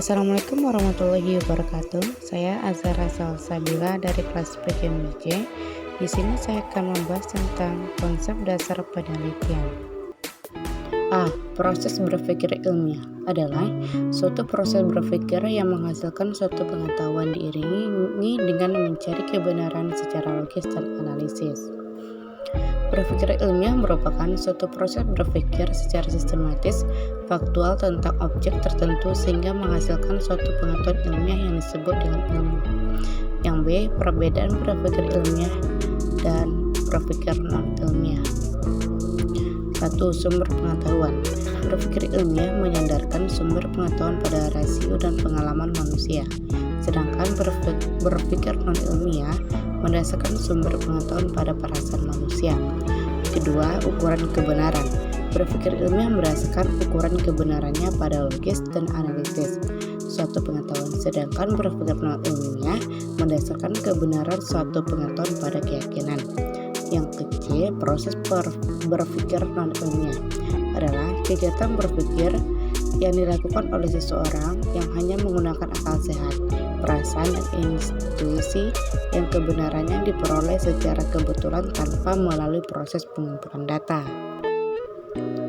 Assalamualaikum warahmatullahi wabarakatuh. Saya Azhara Salsabila dari kelas PKMJ. Di sini saya akan membahas tentang konsep dasar penelitian. A. Proses berpikir ilmiah adalah suatu proses berpikir yang menghasilkan suatu pengetahuan diiringi dengan mencari kebenaran secara logis dan analisis. Berpikir ilmiah merupakan suatu proses berpikir secara sistematis, faktual tentang objek tertentu sehingga menghasilkan suatu pengetahuan ilmiah yang disebut dengan ilmu. Yang B. Perbedaan berpikir ilmiah dan berpikir non-ilmiah. 1. Sumber pengetahuan. Berpikir ilmiah menyandarkan sumber pengetahuan pada rasio dan pengalaman manusia, sedangkan berpikir non-ilmiah mendasarkan sumber pengetahuan pada perasaan manusia. Kedua, ukuran kebenaran. Berpikir ilmiah berdasarkan ukuran kebenarannya pada logis dan analitis suatu pengetahuan, sedangkan berpikir non-ilmiah mendasarkan kebenaran suatu pengetahuan pada keyakinan. Yang kecil, proses berpikir non-ilmiah adalah kegiatan berpikir yang dilakukan oleh seseorang yang hanya menggunakan akal sehat, perasaan, dan intuisi yang kebenarannya diperoleh secara kebetulan tanpa melalui proses pengumpulan data.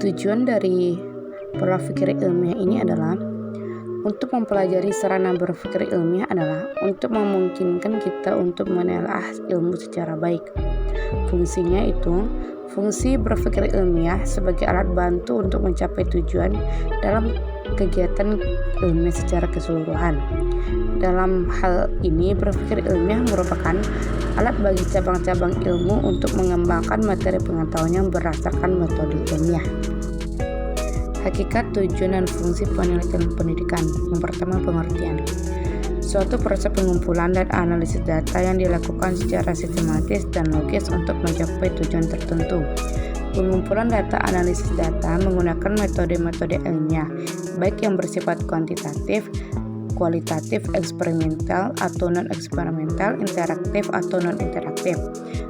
Tujuan dari pola pikir ilmiah ini adalah untuk mempelajari sarana berpikir ilmiah adalah untuk memungkinkan kita untuk menelaah ilmu secara baik. Fungsinya itu, fungsi berpikir ilmiah sebagai alat bantu untuk mencapai tujuan dalam kegiatan ilmiah secara keseluruhan. Dalam hal ini, berpikir ilmiah merupakan alat bagi cabang-cabang ilmu untuk mengembangkan materi pengetahuan berdasarkan metode ilmiah. Hakikat, tujuan, dan fungsi penelitian pendidikan. Yang pertama, pengertian. Suatu proses pengumpulan dan analisis data yang dilakukan secara sistematis dan logis untuk mencapai tujuan tertentu. Pengumpulan data analisis data menggunakan metode-metode ilmiah, baik yang bersifat kuantitatif, kualitatif, eksperimental atau non-eksperimental, interaktif atau non-interaktif.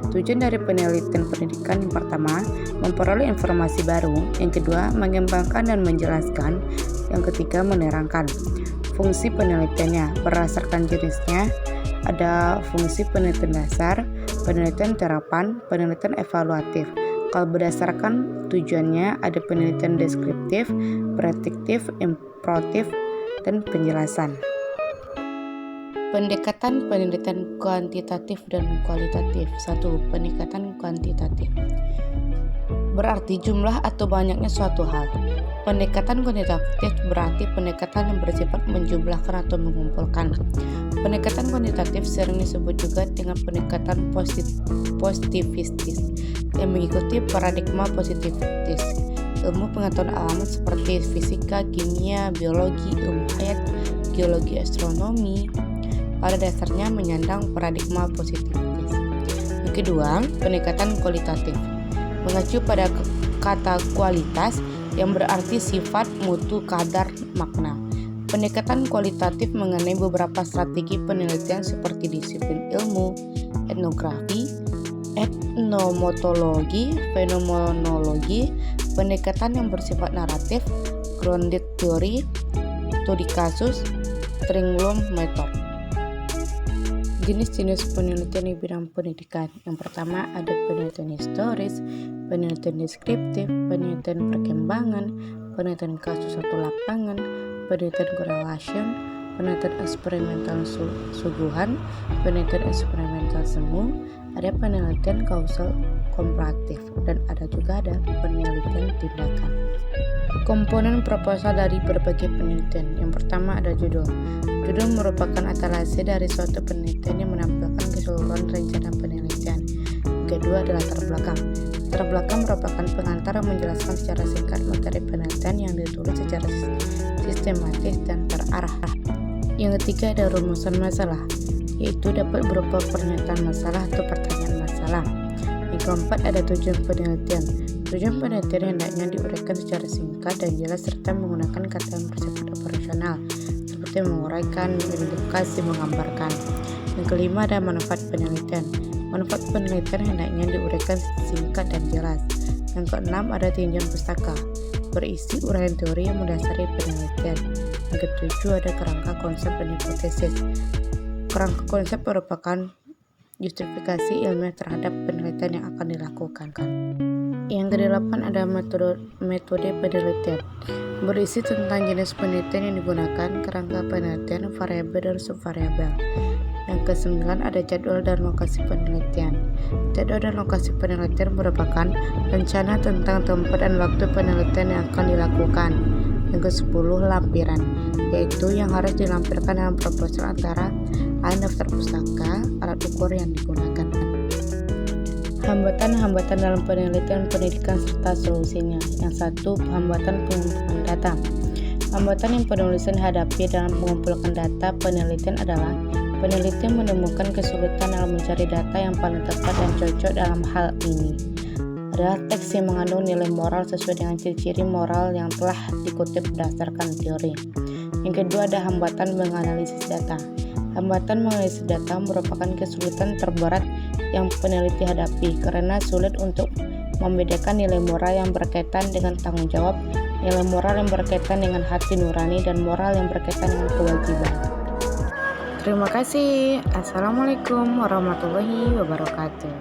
Tujuan dari penelitian pendidikan yang pertama, memperoleh informasi baru. Yang kedua, mengembangkan dan menjelaskan. Yang ketiga, menerangkan. Fungsi penelitiannya berdasarkan jenisnya ada fungsi penelitian dasar, penelitian terapan, penelitian evaluatif. Kalau berdasarkan tujuannya ada penelitian deskriptif, prediktif, imperatif, dan penjelasan. Pendekatan penelitian kuantitatif dan kualitatif. 1. Pendekatan kuantitatif berarti jumlah atau banyaknya suatu hal. Pendekatan kuantitatif berarti pendekatan yang bersifat menjumlahkan atau mengumpulkan. Pendekatan kuantitatif sering disebut juga dengan pendekatan positivistis yang mengikuti paradigma positivistis. Ilmu pengetahuan alam seperti fisika, kimia, biologi, ilmu hayat, geologi, astronomi pada dasarnya menyandang paradigma positivistis. Yang kedua, pendekatan kualitatif mengacu pada kata kualitas yang berarti sifat, mutu, kadar, makna. Pendekatan kualitatif mengenai beberapa strategi penelitian seperti disiplin ilmu, etnografi, etnometodologi, fenomenologi, pendekatan yang bersifat naratif, grounded theory, studi kasus, Tringlum method. Jenis-jenis penelitian di bidang pendidikan. Yang pertama ada penelitian historis, penelitian deskriptif, penelitian perkembangan, penelitian kasus atau lapangan, penelitian correlation, penelitian eksperimental suguhan, penelitian eksperimental semu, ada penelitian kausal komparatif, dan ada juga penelitian tindakan. Komponen proposal dari berbagai penelitian. Yang pertama ada judul. Judul merupakan etalase dari suatu penelitian yang menampilkan keseluruhan rencana penelitian. Kedua adalah latar belakang. Latar belakang merupakan pengantar yang menjelaskan secara singkat materi penelitian yang ditulis secara sistematis dan terarah. Yang ketiga ada rumusan masalah, yaitu dapat berupa pernyataan masalah atau pertanyaan masalah. Yang keempat ada tujuan penelitian. Tujuan penelitian hendaknya diuraikan secara singkat dan jelas serta menggunakan kata yang bersifat operasional seperti menguraikan, mengidentifikasi, menggambarkan. Yang kelima ada manfaat penelitian. Manfaat penelitian hendaknya diuraikan singkat dan jelas. Yang keenam ada tinjauan pustaka, berisi uraian teori yang mendasari penelitian. Yang ketujuh ada kerangka konsep dan hipotesis. Kerangka konsep merupakan justifikasi ilmiah terhadap penelitian yang akan dilakukan. Yang kedelapan ada metode penelitian, berisi tentang jenis penelitian yang digunakan, kerangka penelitian, variabel dan subvariabel. Yang kesembilan ada jadwal dan lokasi penelitian. Jadwal dan lokasi penelitian merupakan rencana tentang tempat dan waktu penelitian yang akan dilakukan. Yang ke-10 lampiran, yaitu yang harus dilampirkan dalam proposal antara lain daftar pustaka, alat ukur yang digunakan. Hambatan-hambatan dalam penelitian pendidikan serta solusinya. Yang satu, hambatan pengumpulan data. Hambatan yang penulisan hadapi dalam mengumpulkan data penelitian adalah peneliti menemukan kesulitan dalam mencari data yang paling tepat dan cocok. Dalam hal ini adalah teks yang mengandung nilai moral sesuai dengan ciri-ciri moral yang telah dikutip berdasarkan teori. Yang kedua ada hambatan menganalisis data. Hambatan menganalisis data merupakan kesulitan terberat yang peneliti hadapi karena sulit untuk membedakan nilai moral yang berkaitan dengan tanggung jawab, nilai moral yang berkaitan dengan hati nurani, dan moral yang berkaitan dengan kewajiban. Terima kasih. Assalamualaikum warahmatullahi wabarakatuh.